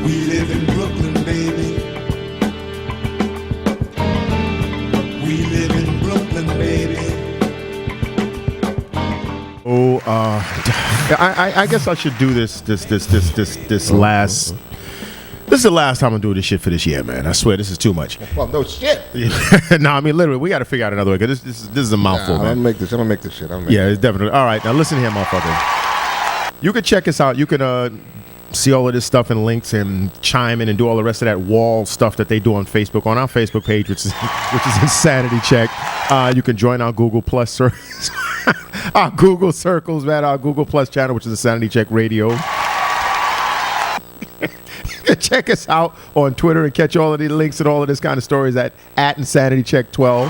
We live in Brooklyn, baby. We live in Brooklyn, baby. Oh, I guess I should do this last. This is the last time I'm doing this shit for this year, man. I swear, this is too much. Well, no shit. No, I mean literally, we got to figure out another way because this is a mouthful, man. I'm gonna make this shit. It's definitely all right. Now listen here, motherfucker. You can check us out. You can see all of this stuff and links and chime in and do all the rest of that wall stuff that they do on Facebook, on our Facebook page, which is Insanity Check. You can join our Google Plus circles, our Google circles, man. Our Google Plus channel, which is Insanity Check Radio. Check us out on Twitter and catch all of the links and all of this kind of stories at Insanity Check 12.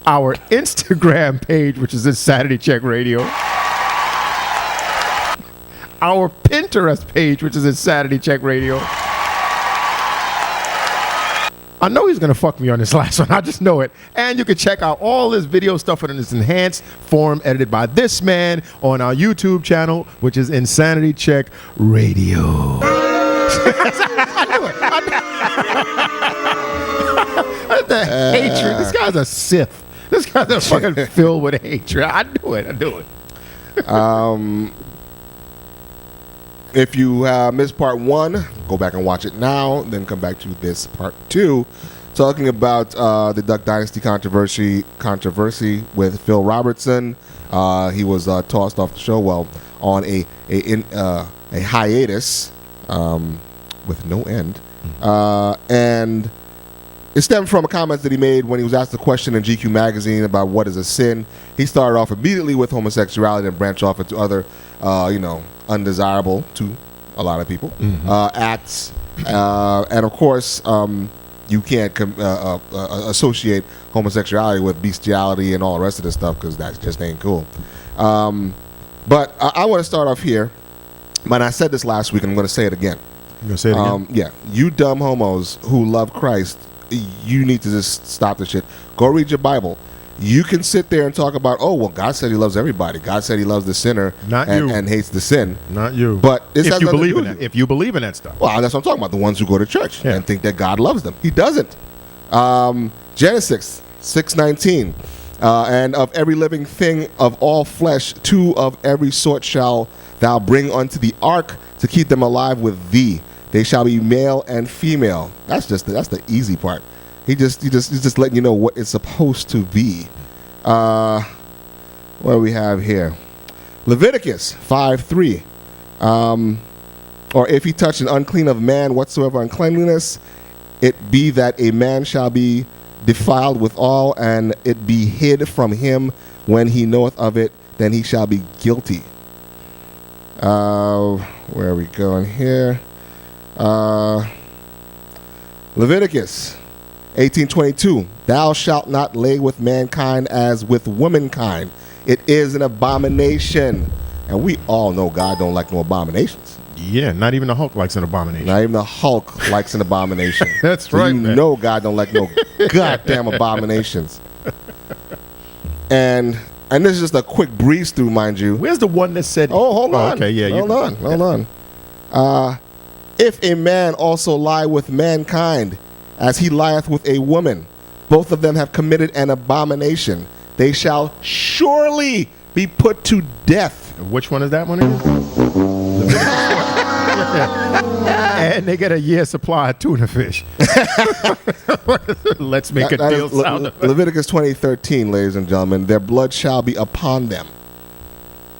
Our Instagram page, which is Insanity Check Radio. Our Pinterest page, which is Insanity Check Radio. I know he's going to fuck me on this last one. I just know it. And you can check out all this video stuff in this enhanced form edited by this man on our YouTube channel, which is Insanity Check Radio. I knew it. The hatred. This guy's a Sith. This guy's a fucking filled with hatred. I knew it. If you missed part 1, go back and watch it now. Then come back to this part 2, talking about the Duck Dynasty controversy with Phil Robertson. He was tossed off the show, on a hiatus with no end, and it stemmed from a comment that he made when he was asked a question in GQ magazine about what is a sin. He started off immediately with homosexuality and branched off into other, undesirable to a lot of people acts, and of course, you can't associate homosexuality with bestiality and all the rest of this stuff because that just ain't cool. But I want to start off here. When I said this last week, and I'm going to say it again. You gonna say it again? Yeah, you dumb homos who love Christ, you need to just stop this shit. Go read your Bible. You can sit there and talk about, oh, well, God said he loves everybody. God said he loves the sinner and hates the sin. Not you. But if you believe in that. If you believe in that stuff. Well, that's what I'm talking about. The ones who go to church and think that God loves them. He doesn't. Genesis 6:19. And of every living thing of all flesh, 2 of every sort shall thou bring unto the ark to keep them alive with thee. They shall be male and female. That's the easy part. He's just letting you know what it's supposed to be. What do we have here? Leviticus 5:3. Or if he touch an unclean of man whatsoever uncleanliness, it be that a man shall be defiled withal, and it be hid from him when he knoweth of it, then he shall be guilty. Where are we going here? Leviticus 18:22. Thou shalt not lay with mankind as with womankind. It is an abomination. And we all know God don't like no abominations. Yeah, not even the Hulk likes an abomination. Not even the Hulk likes an abomination. That's right, you man. know God don't like no goddamn abominations. And this is just a quick breeze through, mind you. Where's the one that said... Oh, hold on. Okay, yeah. Hold on. If a man also lie with mankind, as he lieth with a woman, both of them have committed an abomination. They shall surely be put to death. Which one is that one again? And they get a year's supply of tuna fish. Let's make a deal. Leviticus 20:13, ladies and gentlemen. Their blood shall be upon them.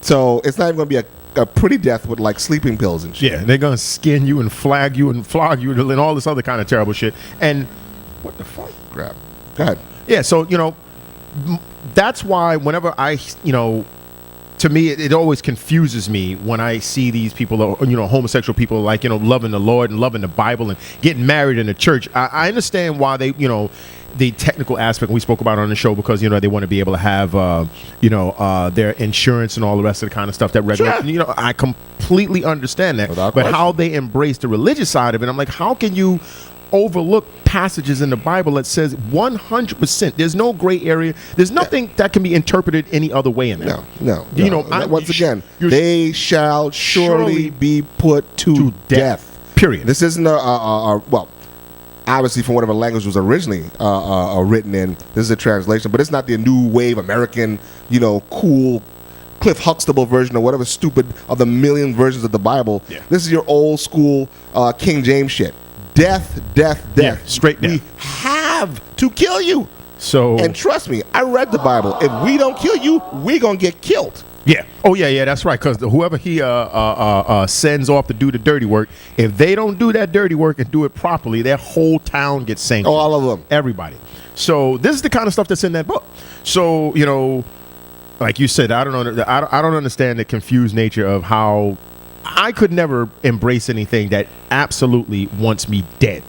So it's not even going to be a pretty death with like sleeping pills and shit. Yeah, they're going to skin you and flag you and flog you and all this other kind of terrible shit. And what the fuck? Grab. Go ahead. Yeah, so, that's why whenever to me, it always confuses me when I see these people, homosexual people, like, loving the Lord and loving the Bible and getting married in the church. I understand why they, the technical aspect we spoke about on the show, because, they want to be able to have, their insurance and all the rest of the kind of stuff that regulates. Sure. I completely understand that. But how they embrace the religious side of it, I'm like, how can you overlook passages in the Bible that says 100%. There's no gray area. There's nothing that can be interpreted any other way in there. No. You know, once again, they shall surely be put to death. Period. This isn't well, obviously from whatever language was originally written in. This is a translation, but it's not the new wave American, cool Cliff Huxtable version or whatever stupid of the million versions of the Bible. Yeah. This is your old school King James shit. Death. Yeah, straight death. We have to kill you. So, and trust me, I read the Bible. If we don't kill you, we're gonna get killed. Yeah. Oh, yeah, that's right. Because whoever he sends off to do the dirty work, if they don't do that dirty work and do it properly, their whole town gets sanctioned. Oh, all of them. Everybody. So this is the kind of stuff that's in that book. So, like you said, I don't understand the confused nature of how I could never embrace anything that absolutely wants me dead.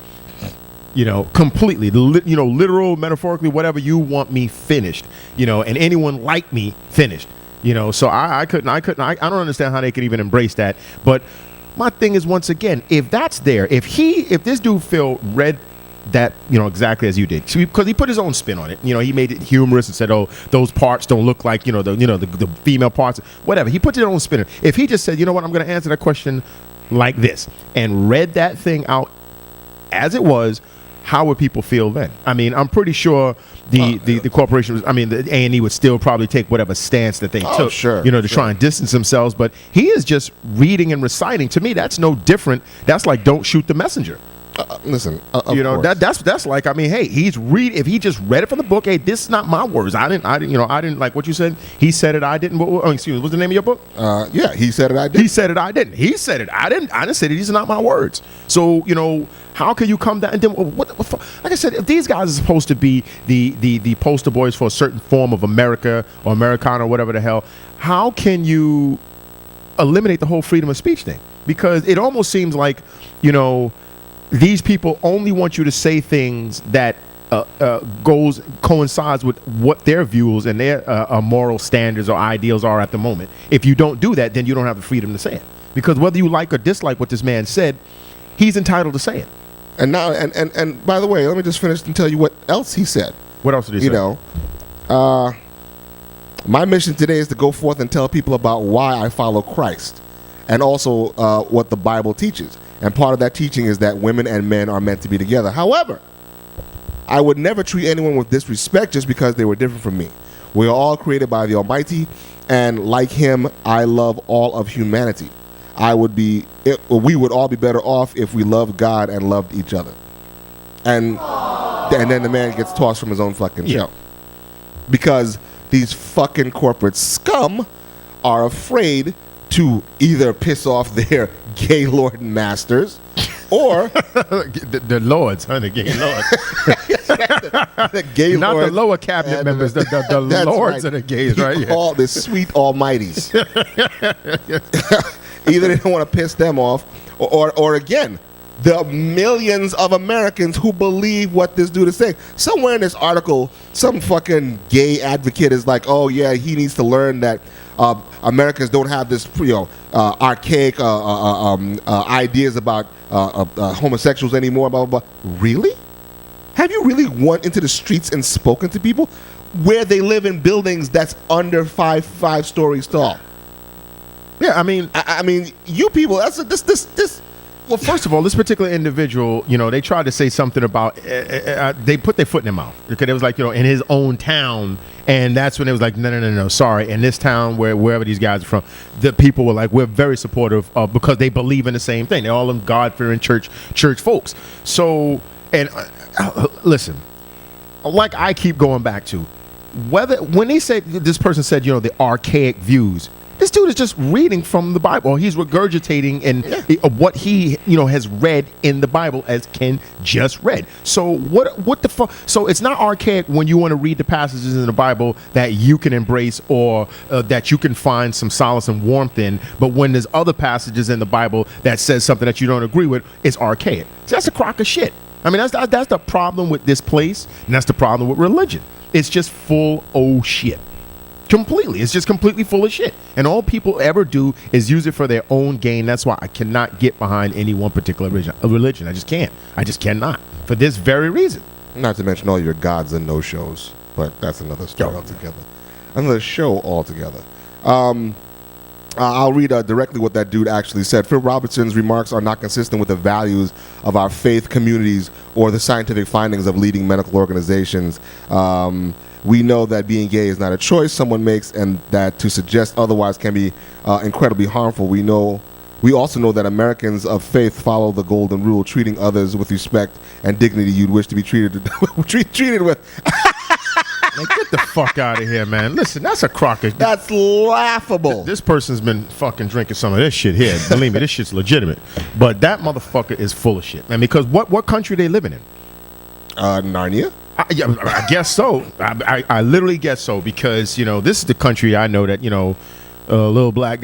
Completely, literal, metaphorically, whatever you want me finished, and anyone like me finished, so I don't understand how they could even embrace that. But my thing is, once again, if that's there, if this dude Phil read that, exactly as you did, because he put his own spin on it, he made it humorous and said, oh, those parts don't look like, the female parts, whatever. He put his own spin on it. If he just said, you know what, I'm going to answer that question like this, and read that thing out as it was, how would people feel then? I mean, I'm pretty sure the corporation, the A&E would still probably take whatever stance that they took, to try and distance themselves. But he is just reading and reciting. To me, that's no different. That's like, don't shoot the messenger. Listen, that's like, hey, if he just read it from the book, hey, this is not my words. I didn't like what you said. He said it, I didn't. Excuse me, what's the name of your book? Yeah, he said it, I didn't. He said it, I didn't. He said it, I didn't. I didn't say that these are not my words. So, how can you come down and then what like I said, if these guys are supposed to be the poster boys for a certain form of America or Americana or whatever the hell, how can you eliminate the whole freedom of speech thing? Because it almost seems like, these people only want you to say things that coincides with what their views and their moral standards or ideals are at the moment. If you don't do that, then you don't have the freedom to say it. Because whether you like or dislike what this man said, he's entitled to say it. And now, and by the way, let me just finish and tell you what else he said. What else did he say? My mission today is to go forth and tell people about why I follow Christ, and also what the Bible teaches. And part of that teaching is that women and men are meant to be together. However, I would never treat anyone with disrespect just because they were different from me. We are all created by the Almighty, and like Him, I love all of humanity. We would all be better off if we loved God and loved each other. And then the man gets tossed from his own fucking show. Because these fucking corporate scum are afraid to either piss off their gay lord masters or the lords, the gay lords. The gay not lords, the lower cabinet members, the lords of the gays, right? All the sweet almighties. Either they don't want to piss them off, or again, the millions of Americans who believe what this dude is saying. Somewhere in this article, some fucking gay advocate is like, oh yeah, he needs to learn that Americans don't have this, archaic ideas about homosexuals anymore. Blah blah blah. Really? Have you really went into the streets and spoken to people where they live in buildings that's under five stories tall? Yeah, I mean, you people. That's this. Well, first of all, this particular individual, they tried to say something about, they put their foot in their mouth. Because it was like, in his own town. And that's when it was like, no, sorry. In this town, wherever these guys are from, the people were like, we're very supportive of, because they believe in the same thing. They're all them God-fearing church folks. So, and listen, like I keep going back to, when they said, this person said, the archaic views, this dude is just reading from the Bible. He's regurgitating what he, has read in the Bible, as Ken just read. So what the fuck? So it's not archaic when you want to read the passages in the Bible that you can embrace or that you can find some solace and warmth in. But when there's other passages in the Bible that says something that you don't agree with, it's archaic. So that's a crock of shit. I mean, that's the problem with this place, and that's the problem with religion. It's just full shit. Completely. It's just completely full of shit. And all people ever do is use it for their own gain. That's why I cannot get behind any one particular religion. I just can't. I just cannot. For this very reason. Not to mention all your gods and no-shows. But that's another story altogether. Another show altogether. I'll read directly what that dude actually said. Phil Robertson's remarks are not consistent with the values of our faith communities or the scientific findings of leading medical organizations. We know that being gay is not a choice someone makes, and that to suggest otherwise can be incredibly harmful. We also know that Americans of faith follow the golden rule, treating others with respect and dignity you'd wish to be treated with. Man, get the fuck out of here, man. Listen, that's a crock of... That's laughable. This person's been fucking drinking some of this shit here. Believe me, this shit's legitimate. But that motherfucker is full of shit, man. Because what country they living in? Narnia? I guess so. I literally guess so, because, this is the country I know that, little black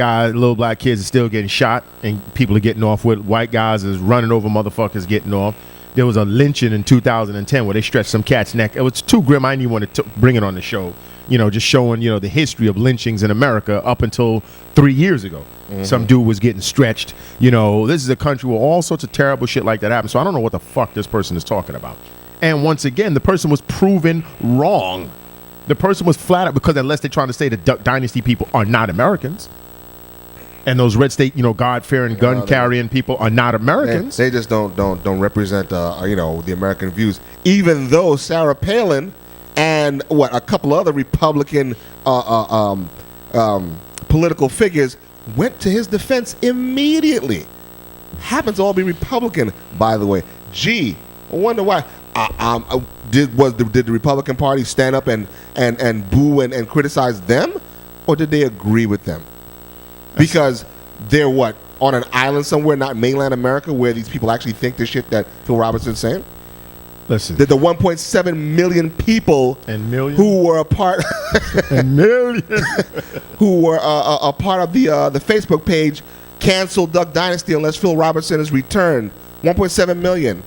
kids are still getting shot and people are getting off with. White guys is running over motherfuckers getting off. There was a lynching in 2010 where they stretched some cat's neck. It was too grim. I didn't even want to bring it on the show. Just showing, the history of lynchings in America up until 3 years ago. Mm-hmm. Some dude was getting stretched. This is a country where all sorts of terrible shit like that happens. So I don't know what the fuck this person is talking about. And once again, the person was proven wrong. The person was flat out, because unless they're trying to say the Dynasty people are not Americans, and those red state, God-fearing, gun-carrying people are not Americans. They just don't represent, the American views. Even though Sarah Palin and a couple other Republican political figures went to his defense immediately. Happens to all be Republican, by the way. Gee, I wonder why. Did the Republican Party stand up and boo and criticize them, or did they agree with them? Because they're on an island somewhere, not mainland America, where these people actually think the shit that Phil Robertson's saying? Listen. The 1.7 million people who were a part who were a part of the Facebook page canceled Duck Dynasty unless Phil Robertson is returned. 1.7 million.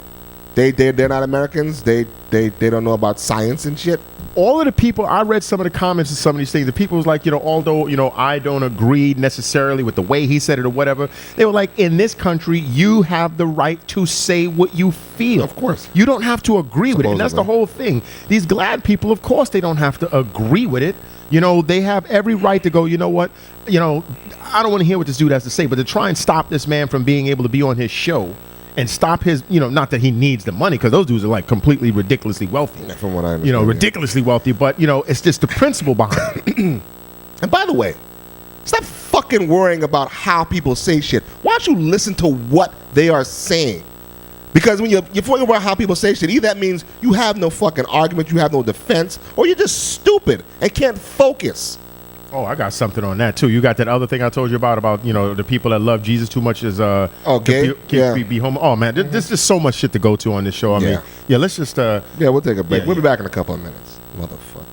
They're not Americans. They don't know about science and shit. All of the people, I read some of the comments of some of these things. The people was like, although, I don't agree necessarily with the way he said it or whatever, they were like, in this country, you have the right to say what you feel. Of course. You don't have to agree with it. And that's the whole thing. These glad people, of course, they don't have to agree with it. They have every right to go, you know what? I don't want to hear what this dude has to say, but to try and stop this man from being able to be on his show and stop his, not that he needs the money, because those dudes are like completely ridiculously wealthy. From what I understand. Ridiculously wealthy, but, it's just the principle behind it. And by the way, stop fucking worrying about how people say shit. Why don't you listen to what they are saying? Because when you're worrying about how people say shit, either that means you have no fucking argument, you have no defense, or you're just stupid and can't focus. Oh, I got something on that too. You got that other thing I told you about the people that love Jesus too much is gay? Be homo. Oh man, there's just so much shit to go to on this show. I mean, let's just we'll take a break. We'll be back in a couple of minutes, motherfucker.